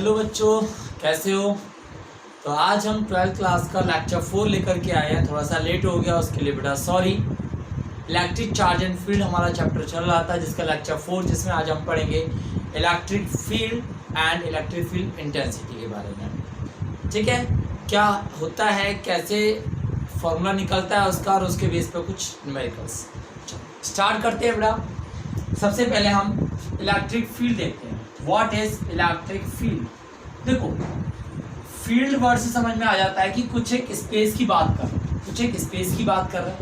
Hello बच्चों, कैसे हो। तो आज हम 12th क्लास का लेक्चर 4 लेकर के आए हैं। थोड़ा सा लेट हो गया, उसके लिए बेटा sorry. Electric charge and field हमारा चैप्टर चल रहा था, जिसका लेक्चर 4, जिसमें आज हम पढ़ेंगे electric field and electric field intensity के बारे में। ठीक है, क्या होता है, कैसे फॉर्मूला निकलता है उसका, और उसके बेस पर कुछ न्यूमेरिकल्स। स्टार्ट करते हैं बेटा। सबसे पहले हम इलेक्ट्रिक फील्ड देखते हैं। What is electric field. देखो, फील्ड वर्ड से समझ में आ जाता है कि कुछ एक स्पेस की बात कर रहे हैं, कुछ एक स्पेस की बात कर रहे हैं।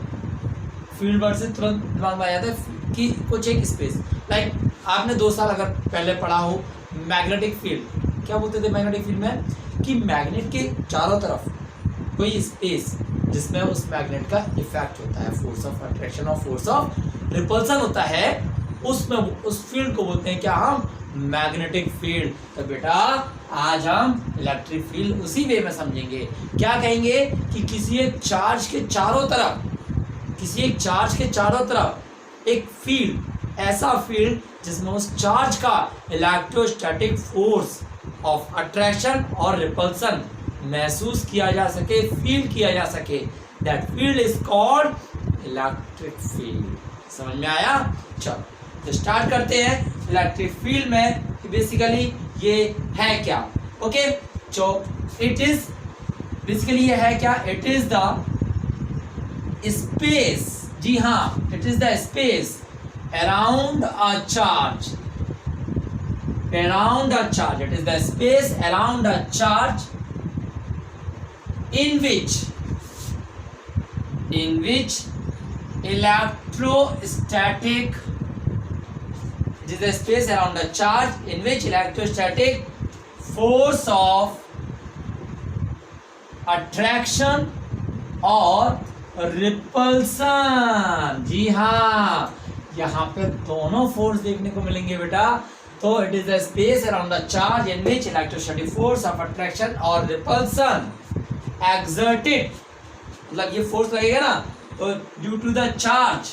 फील्ड वर्ड से तुरंत दिमाग में आ जाता है कि कुछ एक स्पेस। लाइक आपने 2 साल अगर पहले पढ़ा हो मैग्नेटिक फील्ड, क्या बोलते थे मैग्नेटिक फील्ड में, कि मैग्नेट के चारों तरफ कोई स्पेस जिसमें उस मैग्नेट का इफेक्ट होता है, फोर्स ऑफ अट्रैक्शन और फोर्स ऑफ रिपल्सन होता है, उसमें उस फील्ड को बोलते हैं क्या, हम मैग्नेटिक फील्ड। तो बेटा आज हम इलेक्ट्रिक फील्ड उसी वे में समझेंगे। क्या कहेंगे कि किसी एक चार्ज के चारों तरफ, किसी एक चार्ज के चारों तरफ एक फील्ड, ऐसा फील्ड जिसमें उस चार्ज का इलेक्ट्रोस्टैटिक फोर्स ऑफ अट्रैक्शन और रिपल्सन महसूस किया जा सके, फील किया जा सके, that field is called electric field. समझ में आया। चलो तो स्टार्ट करते हैं। इलेक्ट्रिक फील्ड में बेसिकली ये है क्या। Okay, so it is basically ये है क्या, इट इज द स्पेस, जी हाँ, it is the space around a charge, around a charge, it is the space around a charge in which electrostatic, it is the space around a charge in which electrostatic force of attraction और repulsion, जी हाँ, यहाँ पे दोनों force देखने को मिलेंगे बेटा। तो it is the space around the charge in which electrostatic force of attraction और रिपल्सन एक्सर्टेड, मतलब ये फोर्स लगेगा ना, तो ड्यू टू द चार्ज,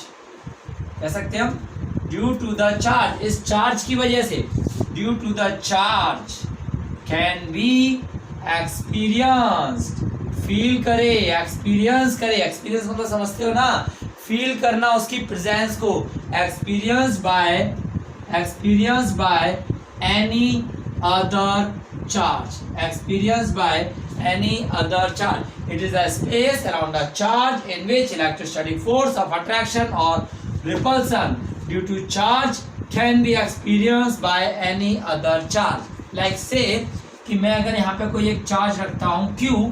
कह सकते हैं हम ड्यू टू द चार्ज, इस चार्ज की वजह से, due to the charge can be experienced, feel करे, एक्सपीरियंस करे, एक्सपीरियंस मतलब समझते हो ना, फील करना उसकी प्रेजेंस को, experience by any other charge, experienced by any other charge. It is a space around a charge in which electrostatic force of attraction or repulsion due to charge can be experienced by any other charge. Like say कि मैं अगर यहाँ पे कोई एक charge रखता हूँ Q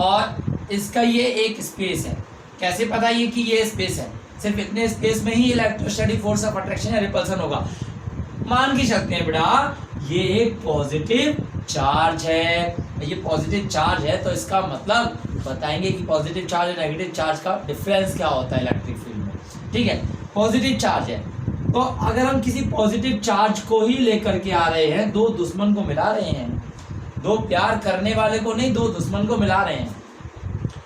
और इसका ये एक स्पेस है, कैसे पता ये कि ये स्पेस है, सिर्फ इतने स्पेस में ही इलेक्ट्रोस्टैटिक फोर्स ऑफ अट्रैक्शन या रिपल्सन होगा। मान की सकते हैं बेटा ये एक पॉजिटिव चार्ज है, ये पॉजिटिव चार्ज है, तो इसका मतलब बताएंगे कि पॉजिटिव चार्ज और नेगेटिव चार्ज का डिफरेंस क्या होता है इलेक्ट्रिक फील्ड में। ठीक है, पॉजिटिव चार्ज है, तो अगर हम किसी पॉजिटिव चार्ज को ही लेकर के आ रहे हैं, 2 दुश्मन को मिला रहे हैं, 2 प्यार करने वाले को नहीं, 2 दुश्मन को मिला रहे हैं।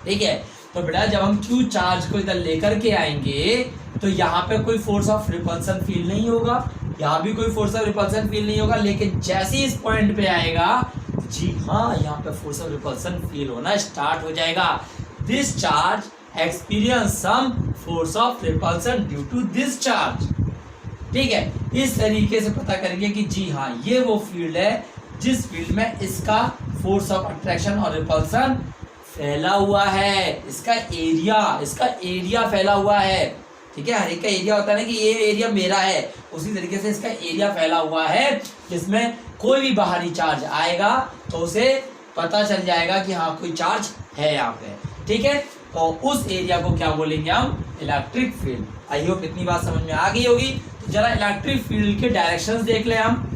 ठीक है, तो बेटा जब हम Q चार्ज को इधर लेकर के आएंगे तो यहाँ पे कोई फोर्स ऑफ रिपल्सन फील नहीं होगा, यहाँ भी कोई फोर्स ऑफ रिपल्सन फील नहीं होगा, लेकिन जैसे ही इस पॉइंट पे आएगा, जी हाँ, यहाँ पे फोर्स ऑफ रिपल्सन फील होना स्टार्ट हो जाएगा। This charge experience some force of repulsion due to this charge. ठीक है, इस तरीके से पता करेंगे कि जी हाँ, ये वो फील्ड है जिस फील्ड में इसका फोर्स ऑफ अट्रैक्शन और रिपल्सन फैला हुआ है, इसका एरिया फैला हुआ है। ठीक है, हर एक का एरिया होता है ना कि ये एरिया मेरा है, उसी तरीके से इसका एरिया फैला हुआ है, जिसमें कोई भी बाहरी चार्ज आएगा तो उसे पता चल जाएगा कि हाँ कोई चार्ज है यहाँ पे। ठीक है, तो उस एरिया को क्या बोलेंगे हम, इलेक्ट्रिक फील्ड। आई होप इतनी बात समझ में आ गई होगी। तो जरा इलेक्ट्रिक फील्ड के डायरेक्शंस देख ले, हम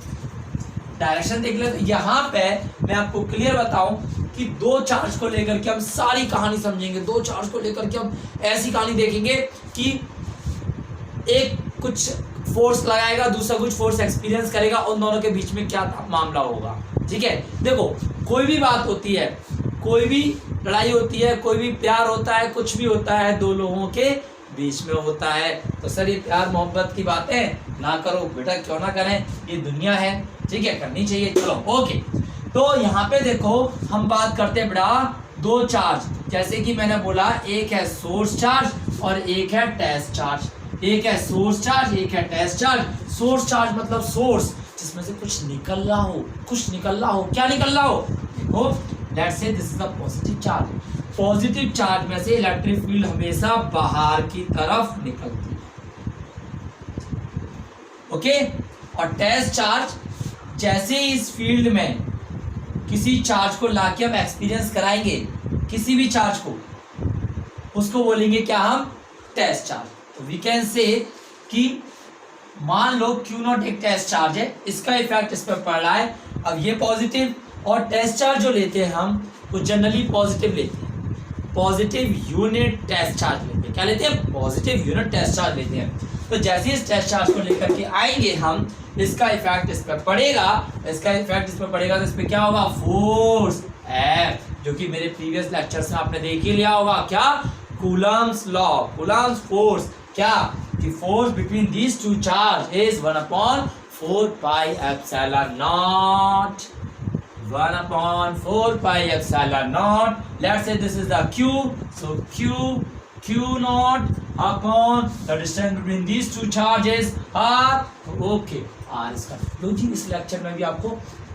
डायरेक्शन देख ले। तो यहाँ पे मैं आपको क्लियर बताऊं कि 2 चार्ज को लेकर के हम सारी कहानी समझेंगे। 2 चार्ज को लेकर के हम ऐसी कहानी देखेंगे कि एक कुछ फोर्स लगाएगा, दूसरा कुछ फोर्स एक्सपीरियंस करेगा, उन दोनों के बीच में क्या मामला होगा। ठीक है, देखो कोई भी बात होती है, कोई भी लड़ाई होती है, कोई भी प्यार होता है, कुछ भी होता है, 2 लोगों के बीच में होता है। तो सर ये प्यार मोहब्बत की बातें ना करो बेटा, क्यों ना करें, ये दुनिया है, ठीक है, करनी चाहिए। चलो ओके, तो यहाँ पे देखो हम बात करते हैं बेटा दो चार्ज, जैसे कि मैंने बोला एक है सोर्स चार्ज और एक है टेस्ट चार्ज। एक है सोर्स चार्ज, एक है टेस्ट चार्ज। सोर्स चार्ज मतलब सोर्स जिसमें से कुछ निकल रहा हो, कुछ निकल रहा हो। क्या निकल रहा हो? देखो let's say this is a positive charge. Positive charge में से इलेक्ट्रिक फील्ड हमेशा बाहर की तरफ निकलती है। ओके। और टेस्ट चार्ज, जैसे इस फील्ड में किसी चार्ज को लाके हम एक्सपीरियंस कराएंगे, किसी भी चार्ज को, उसको बोलेंगे क्या हम? Test charge. तो वी कैन से कि मान लो Q0 एक टेस्ट चार्ज है, इसका इफेक्ट इस पर पड़ रहा है। अब ये पॉजिटिव, और टेस्ट चार्ज जो लेते हैं हम वो जनरली पॉजिटिव लेते हैं, पॉजिटिव यूनिट टेस्ट चार्ज लेते हैं। क्या लेते हैं? पॉजिटिव यूनिट टेस्ट चार्ज लेते हैं। तो जैसे इस टेस्ट चार्ज को लेकर के आएंगे हम, इसका इफेक्ट इस पर पड़ेगा, इसका इफेक्ट इस पर पड़ेगा तो इस पर क्या होगा? फोर्स F, जो कि मेरे प्रीवियस लेक्चर्स में आपने देख ही लिया होगा। क्या? Coulomb's law, Coulomb's force. क्या? कि force between these two charge is 1/4 pi epsilon not, 1/4 pi epsilon not. Let's say this is the Q, so Q0 upon the distance between these two charges R. Okay, R इसका लो जी। इस lecture में भी आपको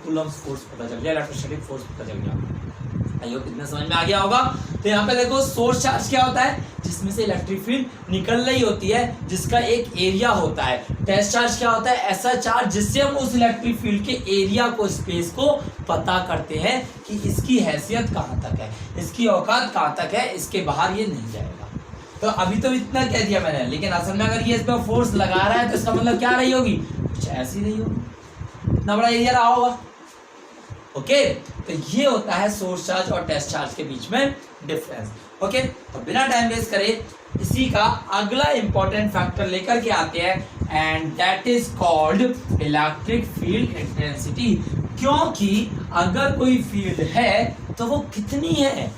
Coulomb's force पता चल गया, electrostatic force पता चल गया। आई होप इतना समझ में आ गया होगा। तो यहाँ पे देखो सोर्स चार्ज क्या होता है? जिसमें से इलेक्ट्रिक फील्ड निकल रही होती है, जिसका एक एरिया होता है। टेस्ट चार्ज क्या होता है? ऐसा चार्ज जिससे हम उस इलेक्ट्रिक फील्ड के एरिया को, स्पेस को पता करते हैं कि इसकी हैसियत कहाँ तक है, इसकी औकात कहाँ तक है, इसके बाहर ये नहीं जाएगा। तो अभी तो इतना कह दिया मैंने, लेकिन असल में अगर ये इस पर फोर्स लगा रहा है तो इसका मतलब क्या रही होगी? कुछ ऐसी रही होगी, इतना बड़ा एरिया रहा होगा। ओके। तो ये होता है सोर्स चार्ज और टेस्ट चार्ज के बीच में डिफरेंस। ओके। तो बिना टाइम वेस्ट करे इसी का अगला इंपॉर्टेंट फैक्टर लेकर के आते हैं, and that is called electric field intensity. क्योंकि अगर कोई फील्ड है तो वो कितनी है?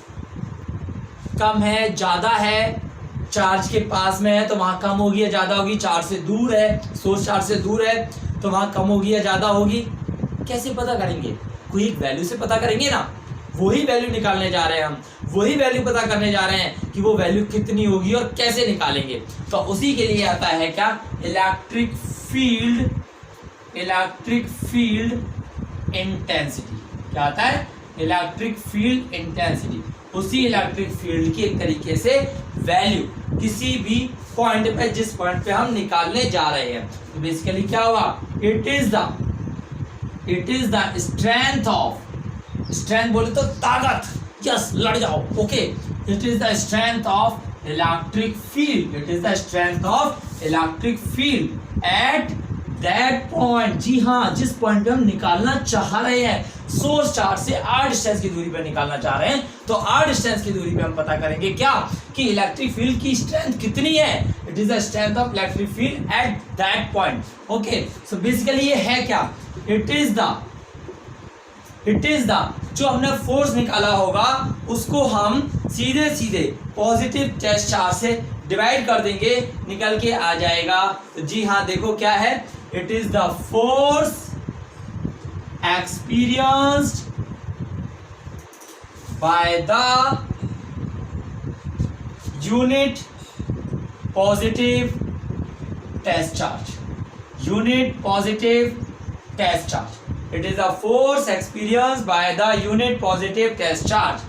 कम है, ज्यादा है, चार्ज के पास में है तो वहां कम होगी या ज्यादा होगी, चार्ज से दूर है, सोर्स चार्ज से दूर है तो वहां कम होगी या ज्यादा होगी। कैसे पता करेंगे? कोई एक वैल्यू से पता करेंगे ना। वही वैल्यू निकालने जा रहे हैं हम, वही वैल्यू पता करने जा रहे हैं कि वो वैल्यू कितनी होगी और कैसे निकालेंगे। तो उसी के लिए आता है क्या? Electric field, electric field intensity. क्या आता है? Electric field intensity. उसी इलेक्ट्रिक फील्ड की एक तरीके से वैल्यू किसी भी पॉइंट पे, जिस पॉइंट पे हम निकालने जा रहे हैं। तो बेसिकली क्या होगा? It is the strength of, strength बोले तो ताकत, यस लड़ जाओ। Okay. It is the strength of electric field, it is the strength of electric field at that point. जी हाँ, जिस पॉइंट पे हम निकालना चाह रहे हैं, सोर्स चार्ज से r डिस्टेंस की दूरी पर निकालना चाह रहे हैं, तो r डिस्टेंस की दूरी पे हम पता करेंगे क्या? कि इलेक्ट्रिक फील्ड की स्ट्रेंथ कितनी है। It is the strength of electric field at that point. Okay. So basically ये है क्या? इट इज द जो हमने फोर्स निकाला होगा उसको हम सीधे सीधे पॉजिटिव टेस्ट चार्ज से डिवाइड कर देंगे, निकल के आ जाएगा। तो जी हाँ, देखो क्या है? It is the force experienced by the unit positive test charge, unit positive test charge. It is a force experienced by the unit positive test charge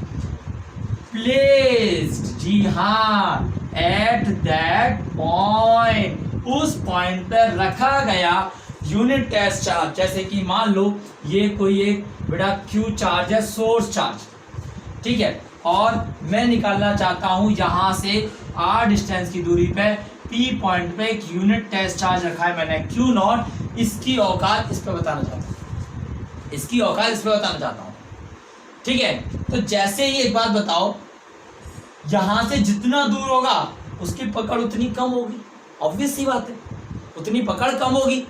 placed, जी हाँ, at that point, उस पॉइंट पर रखा गया unit test charge. जैसे कि मान लो ये कोई एक बेटा Q चार्ज है, सोर्स चार्ज, ठीक है, और मैं निकालना चाहता हूं यहां से r डिस्टेंस की दूरी पे P पॉइंट पे एक यूनिट टेस्ट चार्ज रखा है मैंने Q0। इसकी औकात इस पे बताना चाहता हूं, इसकी औकात इस पे बताना चाहता हूं, ठीक है। तो जैसे ही एक बात बताओ, यहां से जितना दूर होगा उसकी पकड़ उतनी कम होगी, ऑब्वियस सी बात है, उतनी पकड़ कम होगी।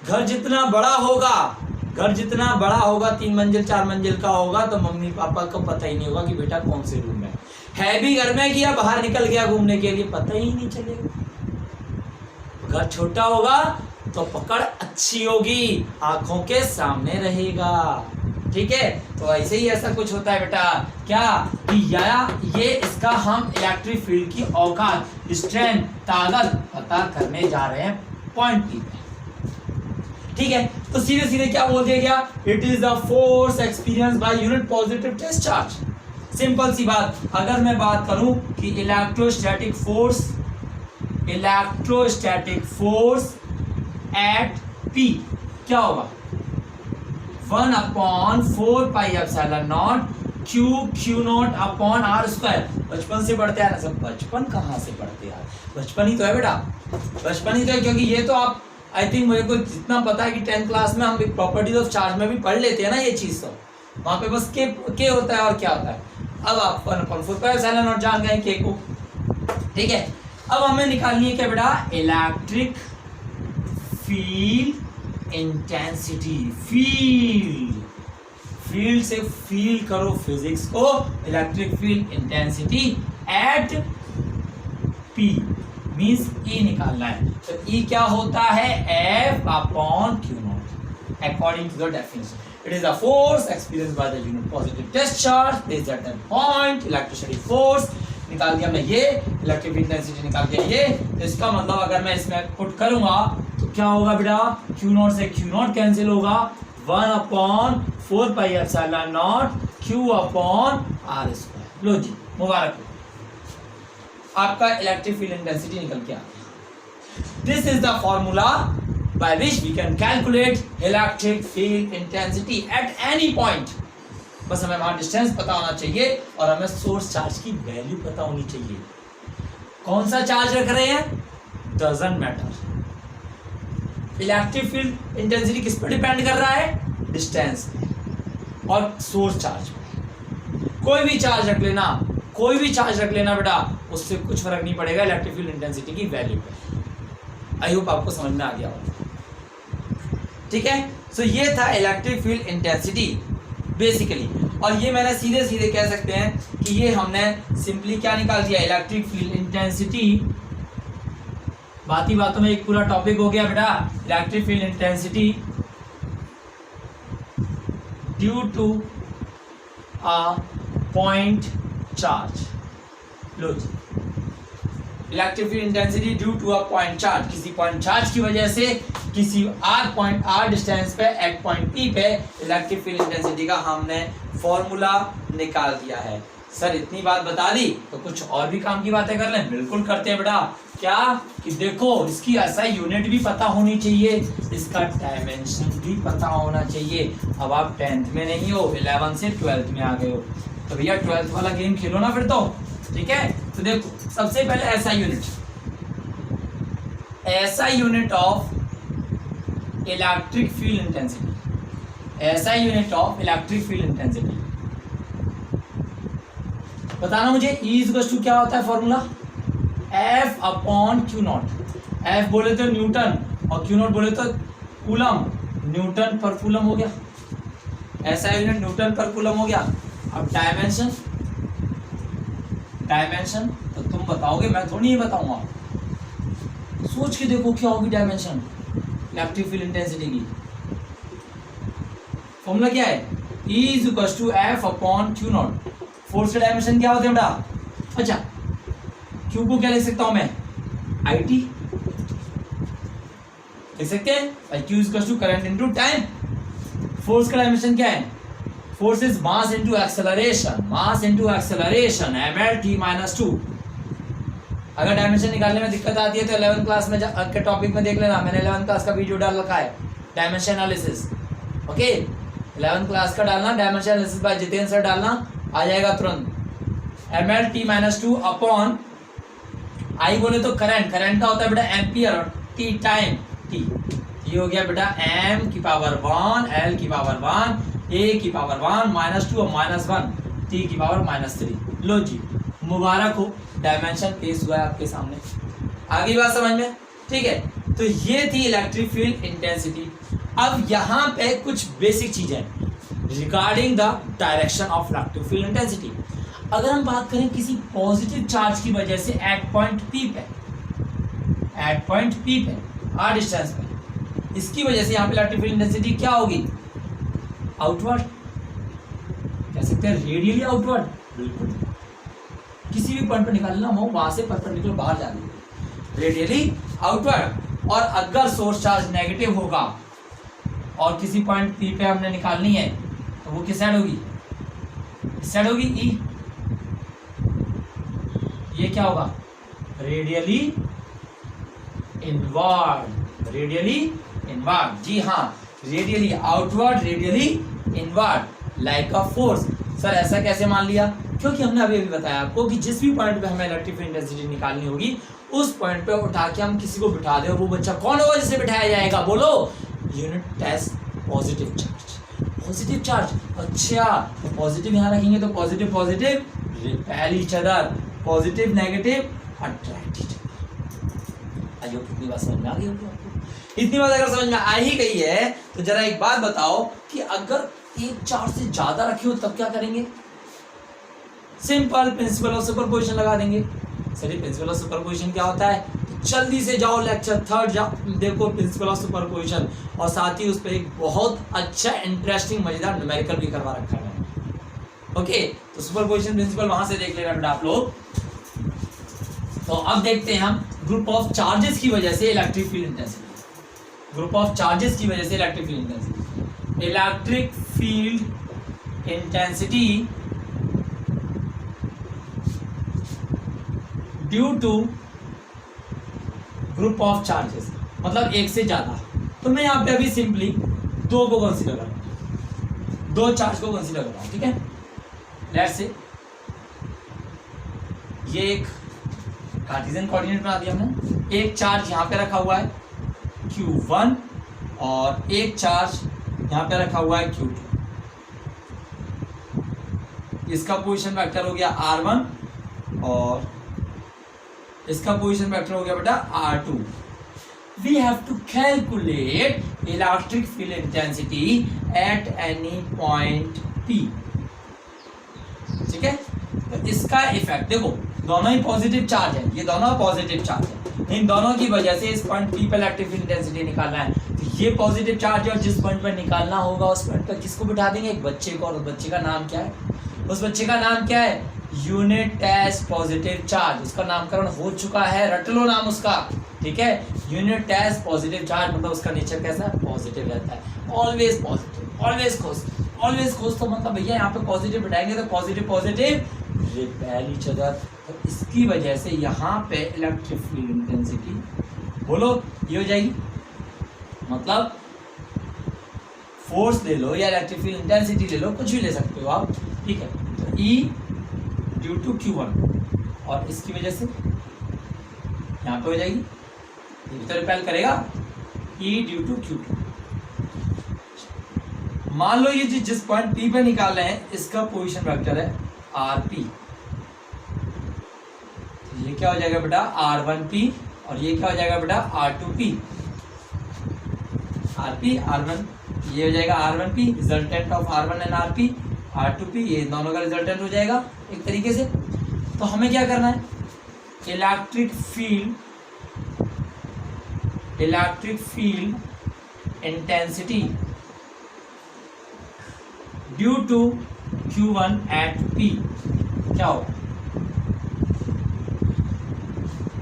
घर जितना बड़ा होगा, घर जितना बड़ा होगा, 3 मंजिल 4 मंजिल का होगा, तो मम्मी पापा को पता ही नहीं होगा कि बेटा कौन से रूम में है भी घर में कि या बाहर निकल गया घूमने के लिए, पता ही नहीं चलेगा। घर छोटा होगा तो पकड़ अच्छी होगी, आंखों के सामने रहेगा, ठीक है, तो ऐसे ही ऐसा कुछ होता है बेटा क्या कि ये इसका हम इलेक्ट्रिक फील्ड की औकात, स्ट्रेंथ, ताकत पता करने जा रहे हैं पॉइंट पी पे। ठीक है, तो सीधे सीधे क्या बोल दिया गया, it is the force experience by unit positive test charge. Simple सी बात, अगर मैं बात करूं कि इलेक्ट्रोस्टैटिक फोर्स एट पी क्या होगा, 1/4πε0 q naught upon are square. बचपन से पढ़ते हैं ना सब, बचपन कहाँ से पढ़ते हैं, बचपन ही तो है बेटा, बचपन ही तो है, क्योंकि ये तो आप आई थिंक मुझे को जितना पता है कि 10th क्लास में हम प्रॉपर्टीज ऑफ चार्ज में भी पढ़ लेते हैं ना ये चीज, तो वहां पे बस के होता है और क्या होता है। अब आप 1/4πε0 जान गए के को, ठीक है। अब हमें निकालनी है क्या बेटा, इलेक्ट्रिक फील्ड इंटेंसिटी। फील्ड से फील करो फिजिक्स को, electric field intensity at P means E निकालना है। तो ई क्या होता है, F/Q0 according to the definition. It is a force experienced by the unit positive test charge placed at that point. Electrostatic force निकाल दिया हमने, ये इलेक्ट्रिक फील्ड इंटेंसिटी निकाल दिया ये। तो इसका मतलब अगर मैं इसमें पुट करूंगा तो क्या होगा बेटा, Q0 से Q0 कैंसिल होगा, 1/4πε0 Q/r²। लो जी, मुबारक हो, आपका इलेक्ट्रिक फील्ड इंटेंसिटी निकल के आ गया। This is the formula by which we can calculate electric field intensity at any point। बस हमें वहां डिस्टेंस पता होना चाहिए और हमें सोर्स चार्ज की वैल्यू पता होनी चाहिए। कौन सा चार्ज रख रहे हैं, doesn't matter. Electric field intensity किस पर डिपेंड कर रहा है, डिस्टेंस और सोर्स चार्ज पे। कोई भी चार्ज रख लेना बेटा, उससे कुछ फर्क नहीं पड़ेगा इलेक्ट्रिक फील्ड इंटेंसिटी की वैल्यू पे। आई होप आपको समझ में आ गया होगा, ठीक है। सो ये था इलेक्ट्रिक फील्ड इंटेंसिटी बेसिकली, और ये मैंने सीधे सीधे कह सकते हैं कि ये हमने सिंपली क्या निकाल दिया, इलेक्ट्रिक फील्ड इंटेंसिटी। बाती बातों में एक पूरा टॉपिक हो गया बेटा, electric field intensity due to a point charge. लो जी, electric field intensity due to a point charge, किसी पॉइंट चार्ज की वजह से किसी r डिस्टेंस पे एट पॉइंट P पे इलेक्ट्रिक फील्ड इंटेंसिटी का हमने फॉर्मूला निकाल दिया है। सर इतनी बात बता दी तो कुछ और भी काम की बातें कर लें, बिल्कुल करते हैं बेटा। क्या कि देखो, इसकी ऐसा यूनिट भी पता होनी चाहिए, इसका डायमेंशन भी पता होना चाहिए। अब आप 10th में नहीं हो, 11 से 12th में आ गए हो, तो भैया 12th वाला गेम खेलो ना फिर तो, ठीक है। तो देखो, सबसे पहले ऐसा unit of electric field intensity, ऐसा unit of electric field intensity बताना मुझे। E इक्वल टू क्या होता है फॉर्मूला, F/Q0। F बोले तो न्यूटन और Q0 बोले तो कूलम, न्यूटन पर कूलम हो गया, ऐसा यूनिट न्यूटन पर कूलम हो गया। अब डायमेंशन तो तुम बताओगे, मैं थोड़ी ही बताऊंगा, सोच के देखो क्या होगी डायमेंशन इलेक्ट्रिक फील्ड इंटेंसिटी की। फॉर्मूला क्या है, E equal to F/Q0। Force का डायमेंशन क्या होता है बेटा, अच्छा Q को क्या लिख सकता हूं मैं, IT लिख सकते हैं, Q equal to current into time. Force का डायमेंशन क्या है, force is mass into acceleration, mL/t-2। अगर डायमेंशन निकालने में दिक्कत आती है तो 11th क्लास में के टॉपिक में देख लेना, मैंने 11th क्लास का वीडियो डाल रखा है, dimension analysis. Okay, 11th class का डालना, dimension analysis bye Jitendra sir डालना, आ जाएगा तुरंत। mL/t-2 अपॉन आई बोले तो करंट का होता है बेटा एम्पियर, और टी टाइम, टी ये हो गया बेटा m की पावर 1 l की पावर 1 a की पावर 1 -2 और -1 t की पावर -3। लो जी, मुबारक हो, डायमेंशन पेश हुआ है आपके सामने। आगे बात समझ में, ठीक है। तो ये थी इलेक्ट्रिक फील्ड इंटेंसिटी। अब यहाँ पे कुछ बेसिक चीजें regarding the direction of electric field intensity. अगर हम बात करें किसी पॉजिटिव चार्ज की वजह से एट पॉइंट P पे r डिस्टेंस पे, इसकी वजह से यहाँ पे इलेक्ट्रिक फील्ड इंटेंसिटी क्या होगी, आउटवर्ड। सकते हैं रेडियली आउटवर्ड, बिल्कुल किसी भी पॉइंट पर निकालना हो वहां से परपेंडिकुलर बाहर जा रही है, रेडियली आउटवर्ड। और अगर सोर्स चार्ज नेगेटिव होगा और किसी पॉइंट पी पे हमने निकालनी है तो वो किस साइड होगी, इस साइड होगी, ई। ये क्या होगा, रेडियली इनवर्ड, रेडियली इनवर्ड, जी हाँ, radially outward, radially inward, like a force. Sir ऐसा कैसे मान लिया, क्योंकि हमने अभी बताया आपको कि जिस भी पॉइंट पे हमें इलेक्ट्रिक फील्ड इंटेंसिटी निकालनी होगी उस पॉइंट पे उठा के हम किसी को बिठा दे, वो बच्चा कौन होगा जिसे बिठाया जाएगा, बोलो, unit test positive charge, positive charge. अच्छा, पॉजिटिव यहाँ रखेंगे तो positive positive repel each other, positive negative attract each other. आइए, कितनी बात समझ में आ गई होगी आपको। इतनी बात अगर समझ में आ ही गई है तो जरा एक बात बताओ कि अगर एक चार्ज से ज्यादा रखे हो तब क्या करेंगे, सिंपल प्रिंसिपल ऑफ सुपरपोजिशन लगा देंगे। सर प्रिंसिपल ऑफ सुपरपोजिशन क्या होता है, तो जल्दी से जाओ लेक्चर 3 देखो प्रिंसिपल ऑफ सुपरपोजिशन, और साथ ही उस पर एक बहुत अच्छा इंटरेस्टिंग मजेदार न्यूमेरिकल भी करवा रखा है। ओके, तो सुपरपोजिशन प्रिंसिपल वहां से देख लेना बेटा आप लोग। तो अब देखते हैं हम ग्रुप ऑफ चार्जेस की वजह से electric field intensity, group of charges की वजह से electric field intensity, electric field intensity due to group of charges, मतलब एक से ज्यादा। तो मैं यहाँ पे अभी सिंपली 2 को कंसीडर कर रहा हूँ, 2 चार्ज को कंसीडर कर रहा हूँ, ठीक है। लेट्स से ये एक कार्टेशियन कोऑर्डिनेट बना दिया हमने, एक चार्ज यहाँ पे रखा हुआ है Q1 और एक चार्ज यहाँ पे रखा हुआ है Q2। इसका पोजीशन वेक्टर हो गया R1 और इसका पोजीशन वेक्टर हो गया बेटा R2। We have to calculate electric field intensity at any point P, ठीक है। तो इसका इफेक्ट देखो, दोनों ही पॉजिटिव चार्ज है, ये दोनों पॉजिटिव चार्ज है, इन दोनों की वजह से इस पॉइंट P पे इलेक्ट्रिक फील्ड इंटेंसिटी निकालना है। तो ये पॉजिटिव चार्ज है और जिस पॉइंट पर निकालना होगा उस पॉइंट पर किसको बिठा देंगे, एक बच्चे को, और उस बच्चे का नाम क्या है, उस बच्चे का नाम क्या है, यूनिट टेस्ट पॉजिटिव चार्ज। उसका नामकरण हो चुका है, रट लो नाम उसका, ठीक है। यूनिट टेस्ट पॉजिटिव चार्ज मतलब उसका नेचर कैसा है, पॉजिटिव रहता है, ऑलवेज पॉजिटिव, ऑलवेज खुश, ऑलवेज खुश। तो मतलब भैया यहाँ पे पॉजिटिव बिठाएंगे तो positive positive repel each other. तो इसकी वजह से यहाँ पे इलेक्ट्रिक फील्ड इंटेंसिटी, बोलो, ये हो जाएगी, मतलब फोर्स ले लो या इलेक्ट्रिक फील्ड इंटेंसिटी ले लो, कुछ भी ले सकते हो आप, ठीक है। तो E ड्यू टू Q1 और इसकी वजह से यहाँ पे हो जाएगी, ये भी तो रिपेल करेगा, E ड्यू टू Q2। मान लो ये जिस पॉइंट P पे निकाल रहे हैं इसका पोजीशन वेक्टर है RP, तो ये क्या हो जाएगा बेटा R1P और ये क्या हो जाएगा बेटा R2P, RP R1, ये हो जाएगा R1P resultant of R1 and RP, R2P ये दोनों का रिजल्टेंट हो जाएगा एक तरीके से। तो हमें क्या करना है, electric field intensity due to Q1 at P क्या होगा,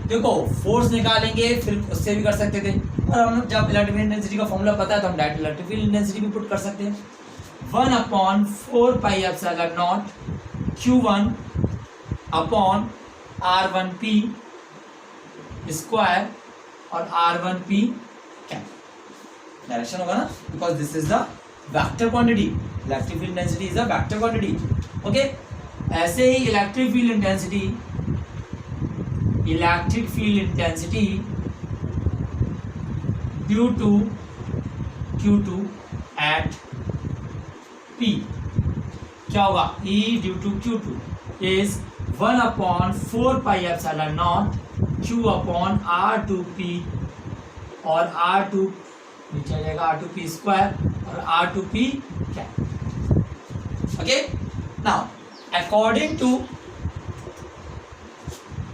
देखो फोर्स निकालेंगे फिर उससे भी कर सकते थे, और हम जब इलेक्ट्रिक फील्ड इंटेंसिटी का फॉर्मूला पता है तो हम डायरेक्ट इलेक्ट्रिक फील्ड इंटेंसिटी भी पुट कर सकते हैं। 1/4πε0 Q1 अपॉन R1P स्क्वायर और R1P कैप, डायरेक्शन होगा ना, because this is the vector quantity, electric field intensity is a vector quantity. Okay, ऐसे ही electric field intensity due to Q2 at P क्या होगा, E due to Q2 is 1/4πε0 Q upon R2P और R2 नीचे आ जाएगा R2P square और R2P cap. Okay, now according to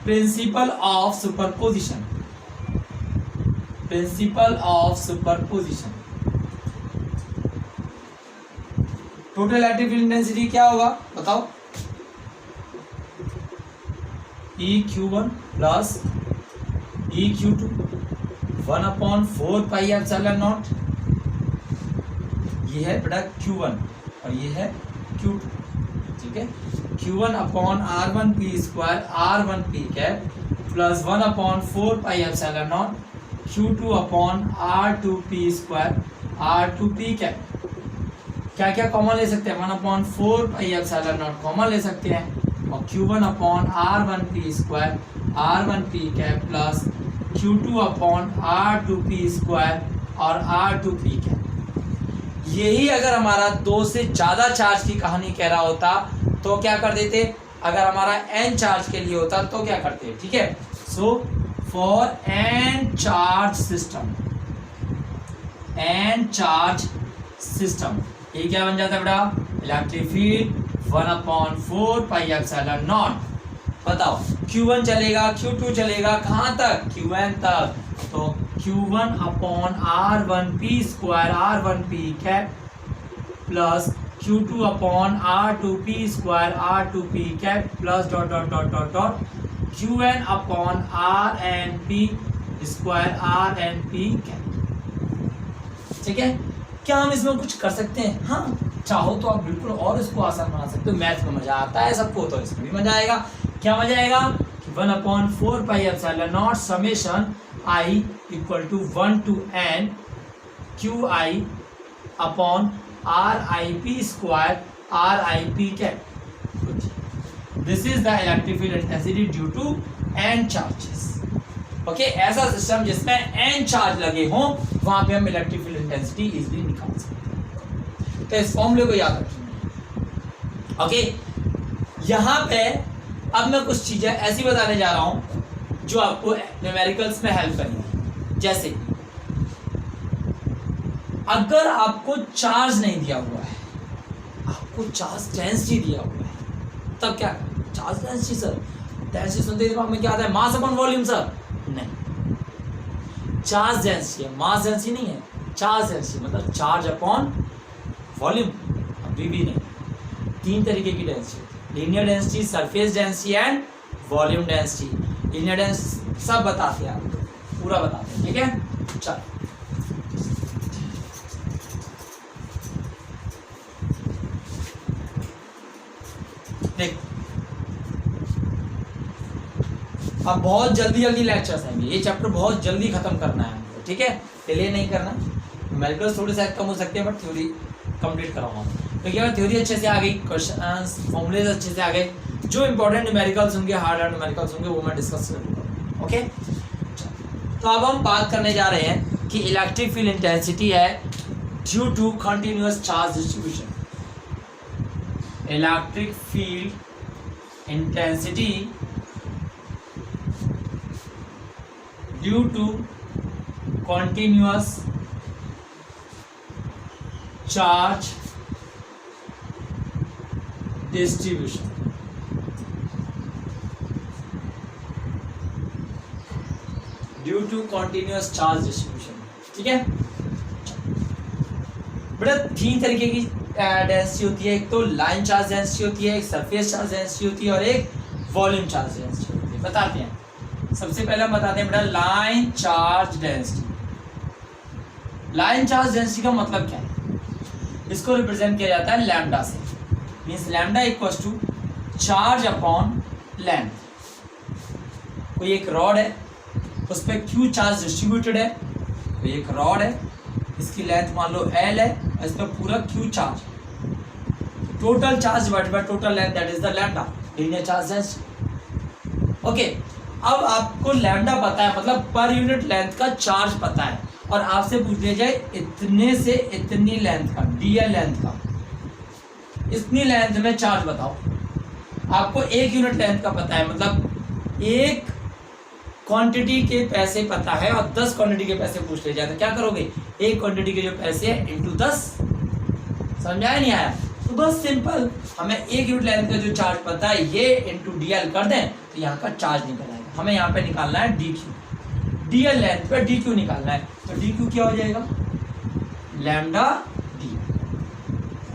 principle of superposition, total electric field intensity क्या होगा बताओ, EQ1 plus EQ2 1/4πε0, ये है बेटा Q1 और ये है Q2, ठीक है। Q1/R1P² R1P cap plus 1/4πε0 Q2/R2P² R2P cap. क्या क्या कॉमन ले सकते हैं, 1/4πε0 कॉमन ले सकते हैं और Q1/R1P² R1P cap plus Q2/R2P² और R2P कैप। यही अगर हमारा 2 से ज़्यादा चार्ज की कहानी कह रहा होता तो क्या कर देते, अगर हमारा n चार्ज के लिए होता तो क्या करते, ठीक है। So for n charge system ये क्या बन जाता है बेटा, इलेक्ट्रिक फील्ड 1/4πε0। बताओ Q1 चलेगा, Q2 चलेगा कहाँ तक, Qn तक, तो Q1/R1P² R1P cap plus Q2/R2P² R2P cap plus dot dot dot dot dot Qn/RnP² RnP cap, ठीक है। क्या हम इसमें कुछ कर सकते हैं, हाँ चाहो तो आप बिल्कुल और इसको आसान बना सकते हो, मैथ में मजा आता है सबको तो इसमें भी मजा आएगा। क्या मजा आएगा, 1/4πε0 summation I = 1 to n QI/RIP² RIP cap. This is the electric field intensity due to n charges. Okay, ऐसा सिस्टम जिसमें n चार्ज लगे हों वहां पे हम इलेक्ट्रिक फील्ड इंटेंसिटी इजीली निकाल सकते हैं। तो इस फॉर्मूले को याद रखिए। ओके, यहाँ पे अब मैं कुछ चीजें ऐसी बताने जा रहा हूं जो आपको न्यूमेरिकल्स में हेल्प करेंगी। जैसे अगर आपको चार्ज नहीं दिया हुआ है, आपको चार्ज डेंसिटी दिया हुआ है, तब क्या करें, चार्ज डेंसिटी सर, डेंसिटी सुनते ही दिमाग में क्या आता है, मास अपॉन वॉल्यूम सर, नहीं, चार्ज डेंसिटी है, मास डेंसिटी नहीं है, चार्ज डेंसिटी मतलब चार्ज अपॉन वॉल्यूम, अभी भी नहीं। 3 तरीके की density, linear density, surface density and volume density. Linear density सब बताते हैं आपको, पूरा बताते हैं, ठीक है। चलो देख, अब बहुत जल्दी जल्दी लेक्चर्स आएंगे, ये चैप्टर बहुत जल्दी खत्म करना है हमको, ठीक है, डिले नहीं करना। न्यूमेरिकल्स थोड़े से कम हो सकते हैं बट थ्योरी कंप्लीट कराऊंगा। तो क्या थ्योरी अच्छे से आ गई, क्वेश्चंस फॉर्मूलेज अच्छे से आ गए, जो इंपॉर्टेंट न्यूमेरिकल्स होंगे, हार्ड न्यूमेरिकल्स होंगे वो मैं डिस्कस करूंगा। ओके, तो अब हम बात करने जा रहे हैं कि इलेक्ट्रिक फील्ड इंटेंसिटी है due to continuous charge distribution. Electric field intensity due to continuous charge distribution। Due to continuous charge distribution, ठीक है बेटा। 3 तरीके की डेंसिटी होती है, एक तो लाइन चार्ज डेंसिटी होती है, एक सरफेस चार्ज डेंसिटी होती है और एक वॉल्यूम चार्ज डेंसिटी होती है। बताते हैं, सबसे पहले हम बताते हैं बेटा line charge density. Line charge density का मतलब क्या है, इसको रिप्रेजेंट किया जाता है लैम्डा से, means lambda equals to charge upon length. कोई एक रॉड है, उस पर क्यू चार्ज डिस्ट्रीब्यूटेड है, तो एक रॉड है, इसकी लेंथ मान लो L है, इस पर पूरा Q charge, total charge divided by total length, that is the lambda, linear charge density. Okay, अब आपको लैम्डा पता है, मतलब पर यूनिट लेंथ का चार्ज पता है, और आपसे पूछ लिया जाए इतने से इतनी लेंथ का, dl लेंथ का, इतनी लेंथ में चार्ज बताओ। आपको 1 यूनिट लेंथ का पता है, मतलब 1 क्वांटिटी के पैसे पता है और 10 क्वांटिटी के पैसे पूछ ले जाते हैं, क्या करोगे, 1 क्वांटिटी के जो पैसे है इंटू 10। समझाया नहीं आया, तो बस सिंपल, हमें 1 यूनिट लेंथ का जो चार्ज पता है ये इंटू dl कर दें तो यहाँ का चार्ज निकल आएगा। हमें यहाँ पे निकालना है dq, dl लेंथ पे dq निकालना है, तो dq क्या हो जाएगा, लैम्डा d।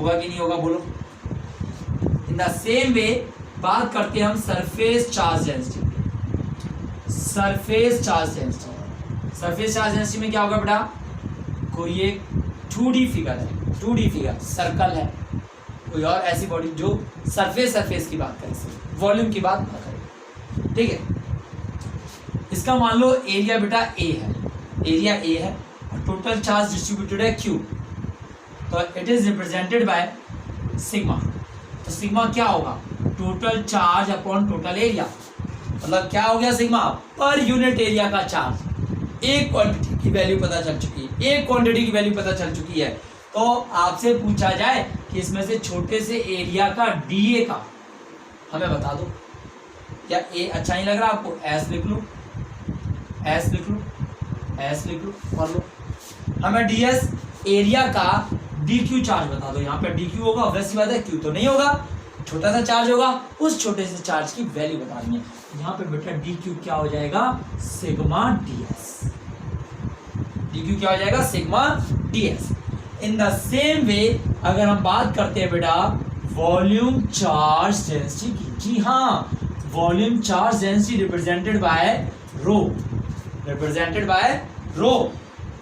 होगा कि नहीं होगा बोलो। इन द सेम वे बात करते हैं हम surface charge density. Surface charge density, surface charge density में क्या होगा बेटा, कोई एक 2D फिगर है, 2D फिगर सर्कल है, कोई और ऐसी बॉडी जो सरफेस की बात करें, वॉल्यूम की बात ना करें, ठीक है। इसका मान लो एरिया बेटा ए है, एरिया ए है और टोटल चार्ज डिस्ट्रीब्यूटेड है Q, तो it is represented by sigma. तो सिग्मा क्या होगा, total charge upon total area, मतलब क्या हो गया सिग्मा, पर यूनिट एरिया का चार्ज। एक क्वांटिटी की वैल्यू पता चल चुकी है, एक क्वांटिटी की वैल्यू पता चल चुकी है। तो आपसे पूछा जाए कि इसमें से छोटे से एरिया का डीए का हमें बता दो, क्या ए अच्छा नहीं लग रहा आपको, एस लिख लो, एस लिख लो, एस लिख लो, पढ़ लो। हमें डीएस एरिया का डी क्यू चार्ज बता दो। यहाँ पे डी क्यू होगा, वैसी बात है, क्यू तो नहीं होगा, छोटा सा चार्ज होगा, उस छोटे से चार्ज की वैल्यू बतानी है। यहाँ पे बेटा डी क्यू क्या हो जाएगा, सिग्मा डीएस। डी क्यू क्या हो जाएगा, sigma DS. In the same वे अगर हम बात करते हैं बेटा वॉल्यूम चार्ज डेंसिटी की, जी हाँ, volume charge density represented by rho, represented by rho.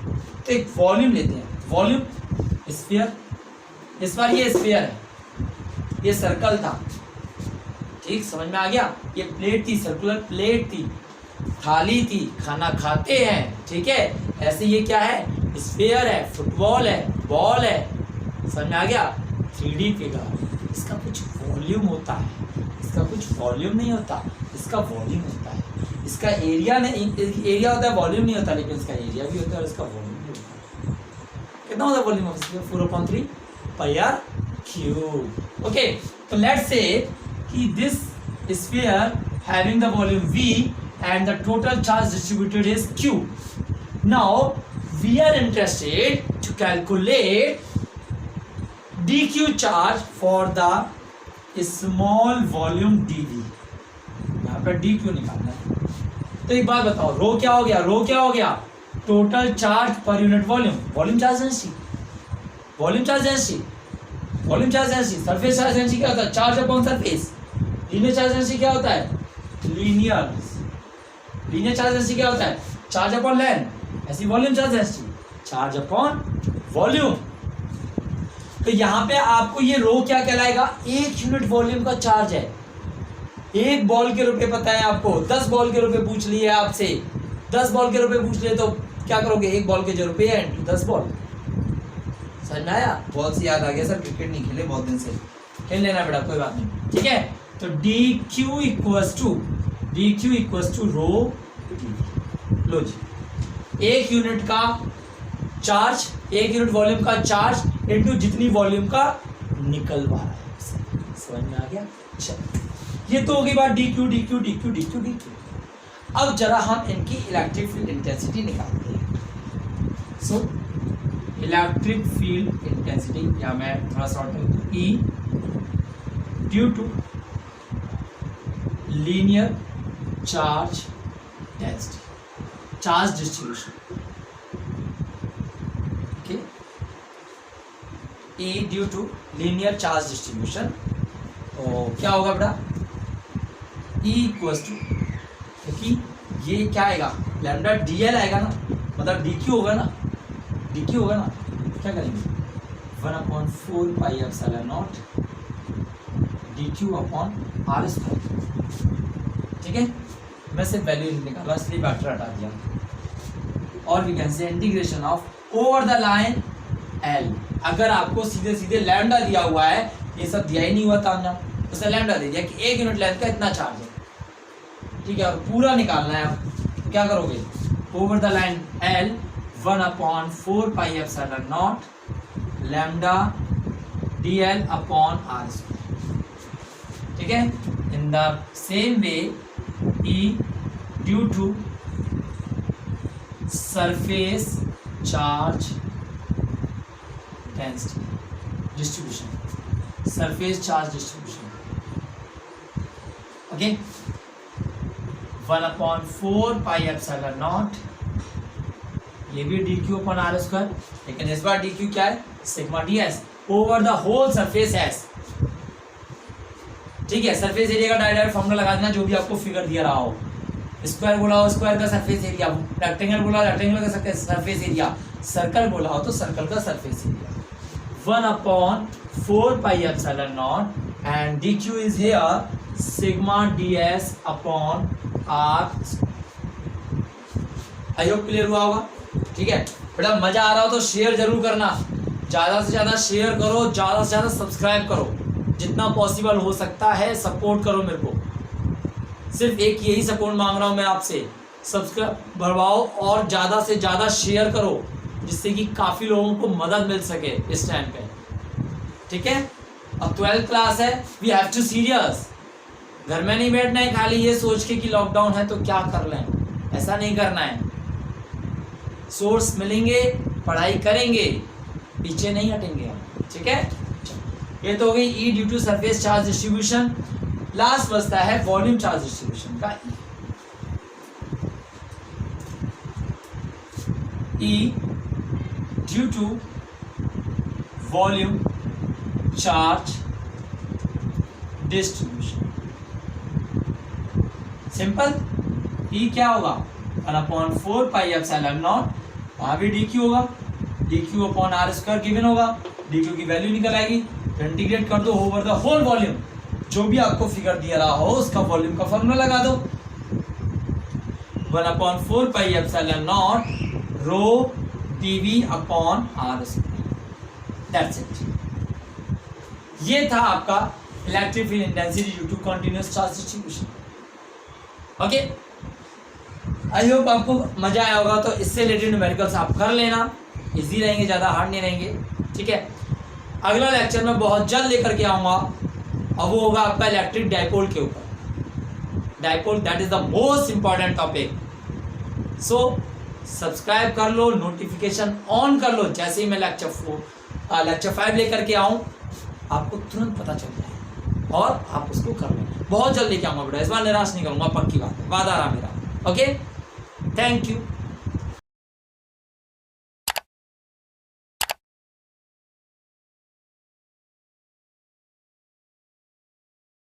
तो एक वॉल्यूम लेते हैं, वॉल्यूम स्फीयर, इस बार ये स्फीयर है, ये सर्कल था, ठीक, समझ में आ गया। ये प्लेट थी, सर्कुलर प्लेट थी, थाली थी, खाना खाते हैं, ठीक है। ऐसे ये क्या है, स्फीयर है, फुटबॉल है, बॉल है, समझ में आ गया। 3D फिगर, इसका कुछ वॉल्यूम होता है, इसका कुछ वॉल्यूम नहीं होता, इसका वॉल्यूम होता है। इसका एरिया नहीं, एरिया होता है, वॉल्यूम नहीं होता, लेकिन इसका एरिया भी होता है और इसका वॉल्यूम भी होता है। कितना होता है वॉल्यूम, 4/3 पायर क्यूब। ओके, तो लेट्स से कि this sphere having the volume V and the total charge distributed is Q. Now we are interested to calculate dq charge for the small volume dV. यहाँ पर dq निकालना है। तो एक बात बताओ, रो क्या हो गया, रो क्या हो गया, total charge per unit volume, volume charge density, volume charge density, volume charge density. Surface charge density क्या होता है, charge upon surface. Linear charge density क्या होता है, लीनियर, लीनियर चार्ज डेंसिटी क्या होता है, चार्ज अपॉन लेंथ। ऐसी volume charge density, charge upon volume. तो यहाँ पे आपको ये रो क्या कहलाएगा, एक यूनिट वॉल्यूम का चार्ज है। एक बॉल के रुपए पता है आपको, 10 बॉल के रुपए पूछ लिए आपसे, 10 बॉल के रुपए पूछ लिए तो क्या करोगे, एक बॉल के जो रुपए है इंटू 10 बॉल। समझ में आया, बॉल से याद आ गया सर, क्रिकेट नहीं खेले बहुत दिन से, खेल लेना बेटा, कोई बात नहीं, ठीक है। तो d q equals to rho d. लो जी, एक यूनिट का चार्ज, एक यूनिट वॉल्यूम का चार्ज इंटू जितनी वॉल्यूम का निकलवा रहा है। समझ में आ गया, चलो ये तो होगी बात D Q D Q D Q D Q D Q. अब जरा हम इनकी इलेक्ट्रिक फील्ड इंटेंसिटी निकालते हैं। सो इलेक्ट्रिक फील्ड इंटेंसिटी, या मैं थोड़ा शॉर्ट कर दूं, E due to linear charge density, charge distribution, okay, E due to linear charge distribution. तो क्या होगा बेटा, E इक्वल्स टू, क्योंकि ये क्या आएगा, लैम्डा DL आएगा ना, मतलब DQ होगा ना, DQ होगा ना, क्या करेंगे 1/4 pi epsilon not DQ upon R square, ठीक है। मैं सिर्फ वैल्यू निकाला इसलिए बैटर हटा दिया। और we can say integration of over the line L। अगर आपको सीधे सीधे लैम्डा दिया हुआ है, ये सब दिया ही नहीं हुआ था ना, तो लैम्डा दे दिया कि एक यूनिट लेंथ का इतना चार्ज है, ठीक है, और पूरा निकालना है आप, तो क्या करोगे, over the line L 1/4 pi epsilon not lambda DL upon R square, ठीक है। In the same way E due to surface charge density distribution, surface charge distribution, okay, 1/4 pi epsilon not, ये भी D Q upon are square, लेकिन इस बार D Q क्या है, sigma D S. Over the whole surface S. ठीक है, surface area का डायरेक्ट फॉर्मूला लगा देना जो भी आपको फिगर दिया रहा हो। स्क्वायर बोला हो स्क्वायर का सरफेस एरिया, रेक्टेंगल बोला रेक्टेंगल का सरफेस एरिया, सर्कल बोला हो तो सर्कल का surface area. 1/4πε0 and dq is here sigma ds upon r। I hope clear हुआ होगा। ठीक है बेटा, मजा आ रहा हो तो शेयर जरूर करना, ज्यादा से ज्यादा शेयर करो, ज्यादा से ज्यादा सब्सक्राइब करो, जितना पॉसिबल हो सकता है सपोर्ट करो मेरे को। सिर्फ एक यही सपोर्ट मांग रहा हूं मैं आपसे, सब्सक्राइब बढ़वाओ और ज्यादा से ज्यादा शेयर करो, जिससे कि काफी लोगों को मदद मिल सके इस टाइम पे। ठीक है, अब 12th क्लास है, वी हैव टू सीरियस। घर में नहीं बैठना है खाली ये सोच के कि लॉकडाउन है तो क्या कर लें, ऐसा नहीं करना है। सोर्स मिलेंगे, पढ़ाई करेंगे, पीछे नहीं हटेंगे हम। ठीक है, ये तो हो गई E due to surface charge distribution. Last बचता है वॉल्यूम चार्ज डिस्ट्रीब्यूशन का E due to volume charge distribution. Simple, E क्या होगा 1/4πε0, वहां भी डी क्यू होगा, d Q upon are square given होगा, डी क्यू की वैल्यू निकल आएगी, तो इंटीग्रेट कर दो ओवर द होल वॉल्यूम, जो भी आपको फिगर दिया रहा हो उसका वॉल्यूम का फॉर्मूला लगा दो। 1/4πε0 rho PV upon are square, that's it. ये था आपका electric field intensity due to continuous charge distribution. Okay, I hope आपको मजा आया होगा। तो इससे रिलेटेड न्यूमेरिकल्स आप कर लेना, इजी रहेंगे, ज़्यादा हार्ड नहीं रहेंगे। ठीक है, अगला लेक्चर मैं बहुत जल्द लेकर के आऊँगा और वो होगा आपका इलेक्ट्रिक डाइपोल के ऊपर। Dipole that is the most important topic. So subscribe कर लो, नोटिफिकेशन ऑन कर लो, जैसे ही मैं लेक्चर 5 लेकर के आऊँ आपको तुरंत पता चल जाए और आप उसको कर लो। बहुत जल्द लेके आऊँगा बेटा, इस बार निराश नहीं करूँगा, पक्की बात है, वादा रहा मेरा। Okay, thank you.